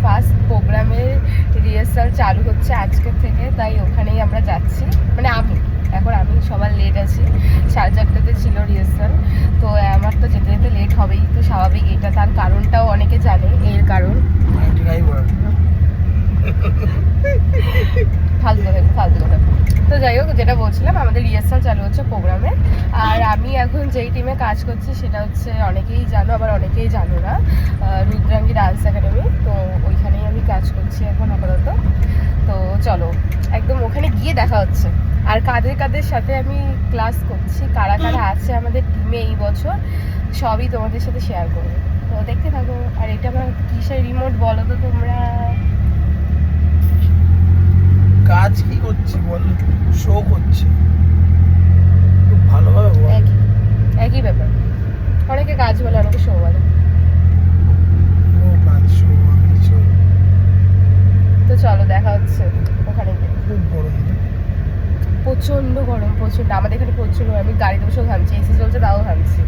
First প্রোগ্রামের rehearsal চালু হচ্ছে আজকে থেকে, তাই ওখানেই আমরা যাচ্ছি। মানে আমি সবার লেট আছি, 4:30টাতে ছিল রিহার্সাল, তো আমার তো যেতে যেতে লেট হবেই, তো স্বাভাবিক। এটা তার কারণটাও অনেকে জানে, এর কারণ ফালতু কথা। তো যাই হোক, যেটা বলছিলাম, আমাদের রিহার্সাল চালু হচ্ছে প্রোগ্রামে। আর আমি এখন যেই টিমে কাজ করছি সেটা হচ্ছে অনেকেই জানো, আবার অনেকেই জানো না, রুদ্রাঙ্গী ডান্স একাডেমি। তো ওইখানেই আমি কাজ করছি এখন আপাতত। তো চলো একদম ওখানে গিয়ে দেখা হচ্ছে। আর কাদের কাদের সাথে আমি ক্লাস করছি, কারা কারা আছে আমাদের টিমে এই বছর, সবই তোমাদের সাথে শেয়ার করবো। তো দেখতে থাকো। আর এটা আমার কিসের রিমোট বলো তো তোমরা? কাজ কি করছি বল, শো করছি খুব ভালোভাবে বল। একই ব্যাপার, অনেকে কাজ বলে অনেকে শো বলে। ও কাজ শো, আমি শো। তো চলো দেখা হচ্ছে ওখানে গিয়ে। খুব গরম, প্রচন্ড গরম, প্রচন্ড। আমাদের এখানে প্রচুর, আমি গাড়িতে বসেও ঘামছি, এসি চলছে তাও ঘামছি।